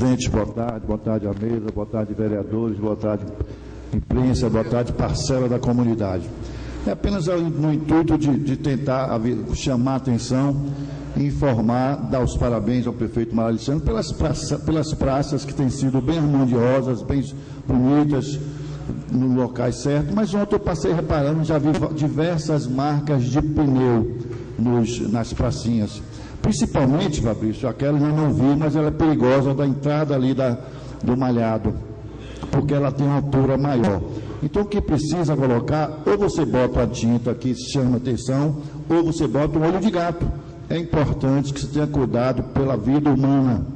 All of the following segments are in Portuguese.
presentes, boa tarde à mesa, boa tarde, vereadores, boa tarde, imprensa, boa tarde, parcela da comunidade. É apenas no intuito de tentar chamar a atenção, informar, dar os parabéns ao prefeito Mário Alexandre pelas praças que têm sido bem harmoniosas, bem bonitas, nos locais certos, mas ontem eu passei reparando, já vi diversas marcas de pneu nas pracinhas. Principalmente, Fabrício, aquela eu não vi, mas ela é perigosa da entrada ali do Malhado, porque ela tem uma altura maior. Então, o que precisa colocar, ou você bota a tinta que chama atenção, ou você bota um olho de gato. É importante que você tenha cuidado pela vida humana.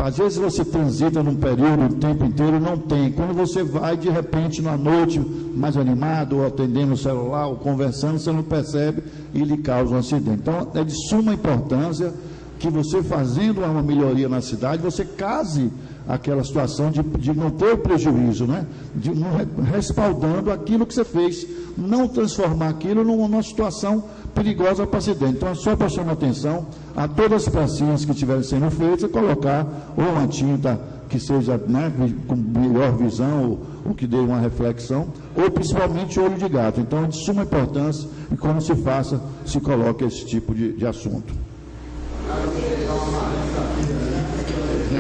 Às vezes você transita num período, o tempo inteiro, não tem. Quando você vai, de repente, na noite, mais animado, ou atendendo o celular, ou conversando, você não percebe e lhe causa um acidente. Então, é de suma importância que você, fazendo uma melhoria na cidade, você case aquela situação de não ter o prejuízo, né? De não respaldando aquilo que você fez, não transformar aquilo numa situação perigosa para acidente. Então, é só para chamar atenção a todas as pracinhas que estiverem sendo feitas, colocar ou uma tinta que seja, né, com melhor visão, ou que dê uma reflexão, ou principalmente olho de gato. Então, é de suma importância e quando se coloca esse tipo de assunto.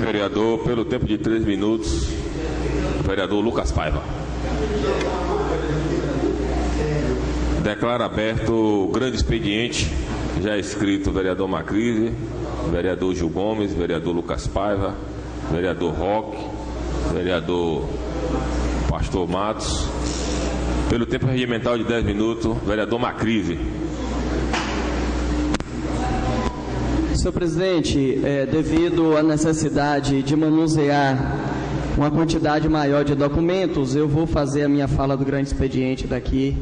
Vereador, pelo tempo de 3 minutos, vereador Lucas Paiva. Declaro aberto o grande expediente, já escrito vereador Macrise, vereador Gil Gomes, vereador Lucas Paiva, vereador Roque, vereador Pastor Matos. Pelo tempo regimental de 10 minutos, vereador Macrise. Senhor presidente, devido à necessidade de manusear uma quantidade maior de documentos, eu vou fazer a minha fala do grande expediente daqui,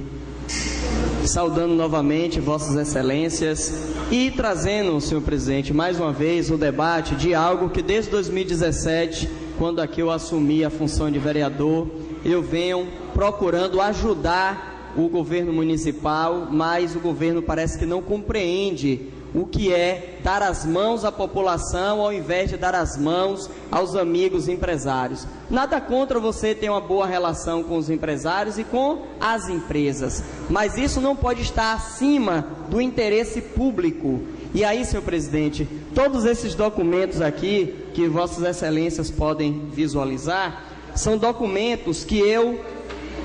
saudando novamente vossas excelências e trazendo, senhor presidente, mais uma vez o debate de algo que desde 2017, quando aqui eu assumi a função de vereador, eu venho procurando ajudar o governo municipal, mas o governo parece que não compreende o que é dar as mãos à população ao invés de dar as mãos aos amigos empresários. Nada contra você ter uma boa relação com os empresários e com as empresas, mas isso não pode estar acima do interesse público. E aí, senhor presidente, todos esses documentos aqui, que vossas excelências podem visualizar, são documentos que eu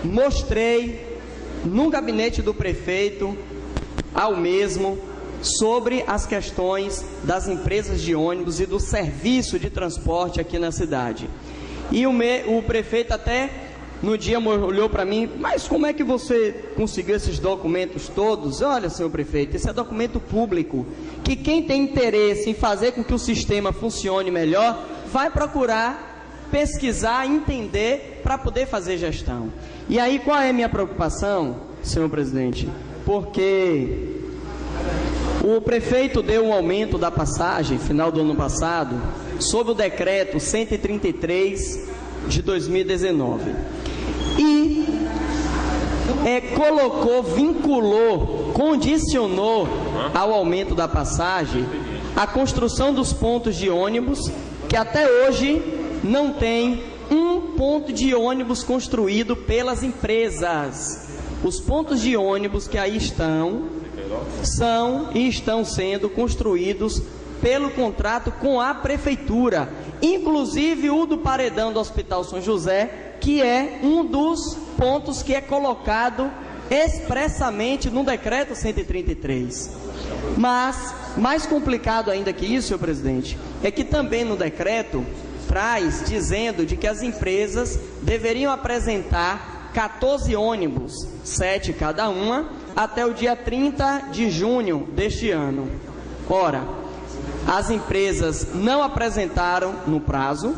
mostrei no gabinete do prefeito ao mesmo, sobre as questões das empresas de ônibus e do serviço de transporte aqui na cidade. E o prefeito até no dia olhou para mim, mas como é que você conseguiu esses documentos todos? Olha, senhor prefeito, esse é documento público, que quem tem interesse em fazer com que o sistema funcione melhor, vai procurar pesquisar, entender, para poder fazer gestão. E aí, qual é a minha preocupação, senhor presidente? Porque o prefeito deu um aumento da passagem, final do ano passado, sob o decreto 133 de 2019. E vinculou, condicionou ao aumento da passagem a construção dos pontos de ônibus, que até hoje não tem um ponto de ônibus construído pelas empresas. Os pontos de ônibus que aí estão estão sendo construídos pelo contrato com a prefeitura, inclusive o do paredão do Hospital São José, que é um dos pontos que é colocado expressamente no decreto 133. Mas, mais complicado ainda que isso, senhor presidente, é que também no decreto traz dizendo de que as empresas deveriam apresentar 14 ônibus, 7 cada uma, até o dia 30 de junho deste ano. Ora, as empresas não apresentaram no prazo.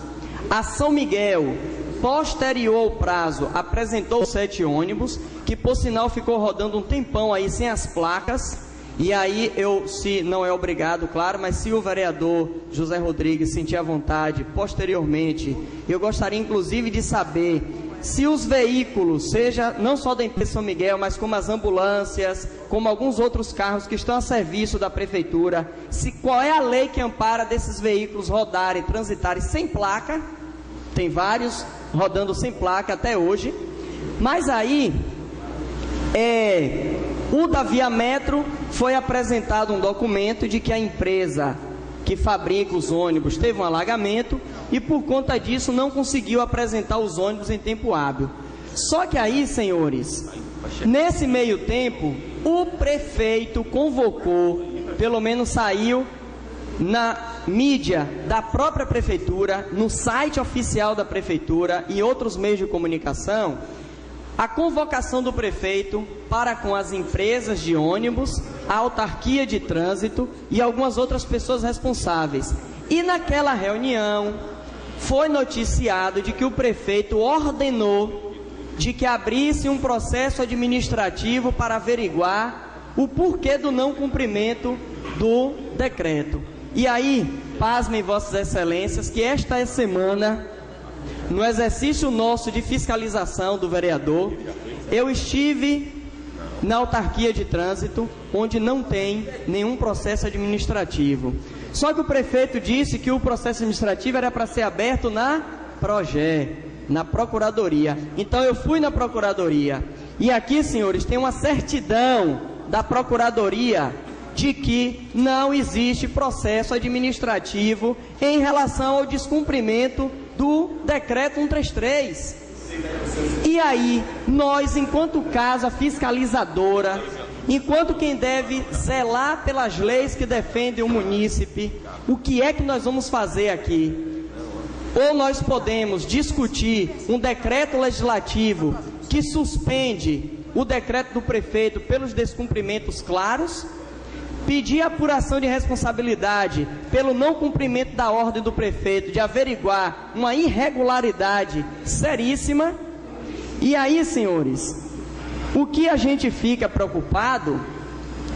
A São Miguel, posterior ao prazo, apresentou 7 ônibus, que por sinal ficou rodando um tempão aí sem as placas. E aí se não é obrigado, claro, mas se o vereador José Rodrigues sentir a vontade, posteriormente, eu gostaria inclusive de saber se os veículos, seja não só da empresa São Miguel, mas como as ambulâncias, como alguns outros carros que estão a serviço da prefeitura, qual é a lei que ampara desses veículos rodarem, transitarem sem placa. Tem vários rodando sem placa até hoje. Mas aí, o da Via Metro foi apresentado um documento de que a empresa que fabrica os ônibus teve um alagamento e por conta disso não conseguiu apresentar os ônibus em tempo hábil. Só que aí, senhores, nesse meio tempo, o prefeito convocou, pelo menos saiu na mídia da própria prefeitura, no site oficial da prefeitura e outros meios de comunicação, a convocação do prefeito para com as empresas de ônibus, a autarquia de trânsito e algumas outras pessoas responsáveis. E naquela reunião foi noticiado de que o prefeito ordenou de que abrisse um processo administrativo para averiguar o porquê do não cumprimento do decreto. E aí, pasmem vossas excelências, que esta semana, no exercício nosso de fiscalização do vereador, eu estive na autarquia de trânsito, onde não tem nenhum processo administrativo. Só que o prefeito disse que o processo administrativo era para ser aberto na PROGÉ, na Procuradoria. Então eu fui na Procuradoria. E aqui, senhores, tem uma certidão da Procuradoria de que não existe processo administrativo em relação ao descumprimento do decreto 133. E aí, nós, enquanto casa fiscalizadora, enquanto quem deve zelar pelas leis que defendem o munícipe, o que é que nós vamos fazer aqui? Ou nós podemos discutir um decreto legislativo que suspende o decreto do prefeito pelos descumprimentos claros, pedir apuração de responsabilidade pelo não cumprimento da ordem do prefeito de averiguar uma irregularidade seríssima. E aí, senhores, o que a gente fica preocupado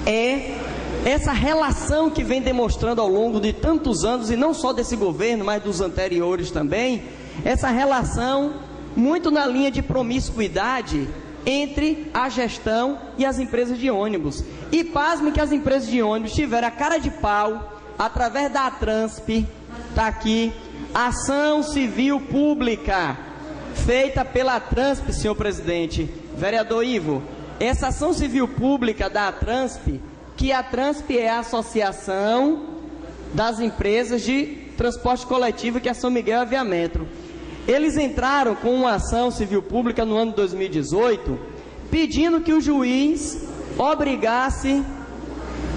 é essa relação que vem demonstrando ao longo de tantos anos, e não só desse governo, mas dos anteriores também, essa relação muito na linha de promiscuidade entre a gestão e as empresas de ônibus. E pasme que as empresas de ônibus tiveram a cara de pau, através da ATRANSP, está aqui, ação civil pública, feita pela ATRANSP, senhor presidente. Vereador Ivo, essa ação civil pública da ATRANSP, que a ATRANSP é a Associação das Empresas de Transporte Coletivo, que é São Miguel e a Via Metro. Eles entraram com uma ação civil pública no ano de 2018, pedindo que o juiz obrigasse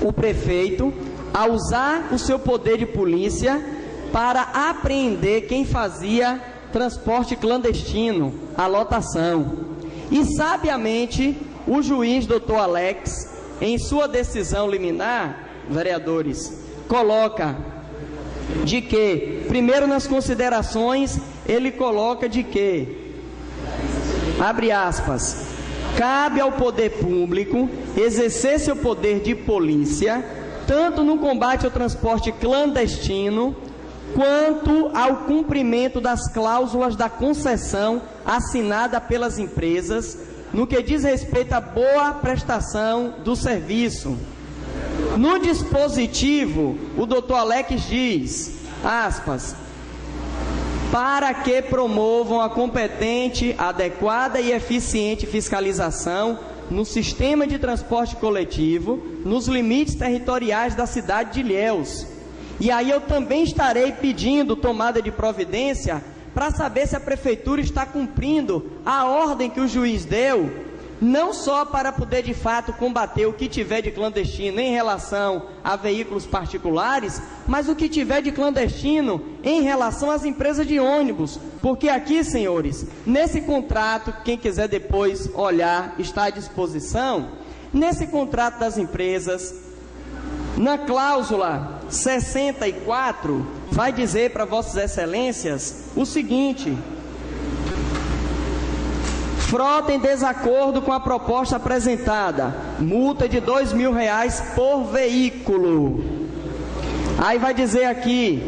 o prefeito a usar o seu poder de polícia para apreender quem fazia transporte clandestino, a lotação. E sabiamente o juiz Dr. Alex, em sua decisão liminar, vereadores, coloca de que, primeiro nas considerações, ele coloca de que, abre aspas, cabe ao poder público exercer seu poder de polícia, tanto no combate ao transporte clandestino, quanto ao cumprimento das cláusulas da concessão assinada pelas empresas, no que diz respeito à boa prestação do serviço. No dispositivo, o Dr. Alex diz, aspas, para que promovam a competente, adequada e eficiente fiscalização no sistema de transporte coletivo, nos limites territoriais da cidade de Ilhéus. E aí eu também estarei pedindo tomada de providência para saber se a prefeitura está cumprindo a ordem que o juiz deu, não só para poder de fato combater o que tiver de clandestino em relação a veículos particulares, mas o que tiver de clandestino em relação às empresas de ônibus. Porque aqui, senhores, nesse contrato, quem quiser depois olhar, está à disposição, nesse contrato das empresas, na cláusula 64, vai dizer para vossas excelências o seguinte: frota em desacordo com a proposta apresentada, multa de R$2.000 por veículo. Aí vai dizer aqui,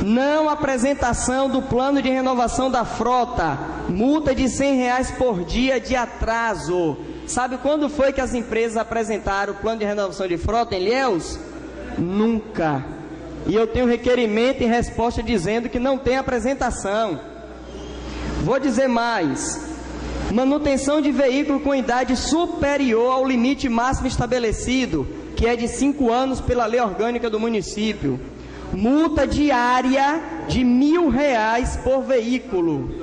não apresentação do plano de renovação da frota, multa de R$100 por dia de atraso. Sabe quando foi que as empresas apresentaram o plano de renovação de frota em Ilhéus? Nunca. E eu tenho requerimento em resposta dizendo que não tem apresentação. Vou dizer mais: manutenção de veículo com idade superior ao limite máximo estabelecido, que é de 5 anos pela lei orgânica do município. Multa diária de R$1.000 por veículo.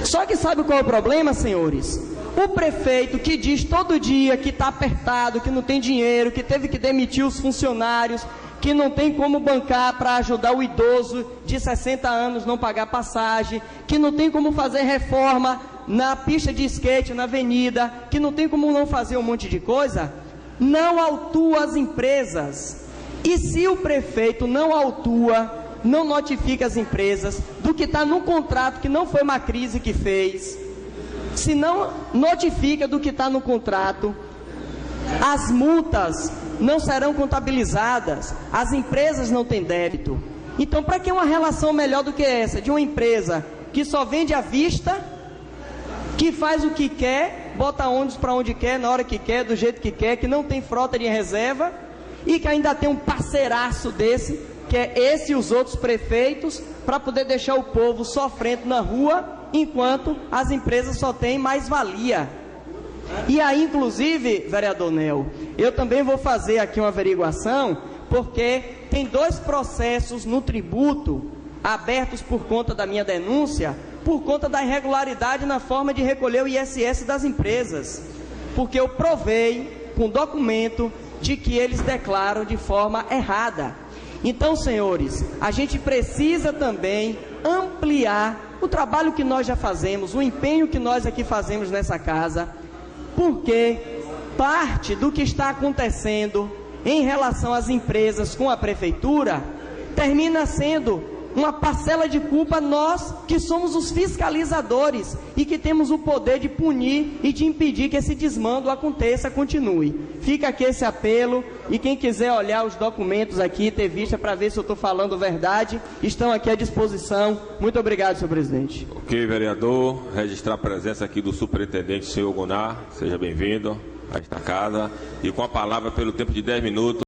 Só que sabe qual é o problema, senhores? O prefeito que diz todo dia que está apertado, que não tem dinheiro, que teve que demitir os funcionários, que não tem como bancar para ajudar o idoso de 60 anos não pagar passagem, que não tem como fazer reforma na pista de skate, na avenida, que não tem como não fazer um monte de coisa, não autua as empresas. E se o prefeito não autua, não notifica as empresas do que está no contrato, que não foi uma crise que fez, se não notifica do que está no contrato, as multas não serão contabilizadas, as empresas não têm débito. Então, para que uma relação melhor do que essa, de uma empresa que só vende à vista, que faz o que quer, bota ônibus para onde quer, na hora que quer, do jeito que quer, que não tem frota de reserva, e que ainda tem um parceiraço desse, que é esse e os outros prefeitos, para poder deixar o povo sofrendo na rua, enquanto as empresas só têm mais-valia. E aí, inclusive, vereador Nel, eu também vou fazer aqui uma averiguação, porque tem 2 processos no tributo abertos por conta da minha denúncia, por conta da irregularidade na forma de recolher o ISS das empresas, porque eu provei com documento de que eles declaram de forma errada. Então, senhores, a gente precisa também ampliar o trabalho que nós já fazemos, o empenho que nós aqui fazemos nessa casa, porque parte do que está acontecendo em relação às empresas com a prefeitura termina sendo uma parcela de culpa nós que somos os fiscalizadores e que temos o poder de punir e de impedir que esse desmando aconteça, continue. Fica aqui esse apelo, e quem quiser olhar os documentos aqui, ter vista para ver se eu estou falando verdade, estão aqui à disposição. Muito obrigado, senhor presidente. Ok, vereador. Registrar a presença aqui do superintendente, senhor Gonar. Seja bem-vindo a esta casa. E com a palavra, pelo tempo de 10 minutos.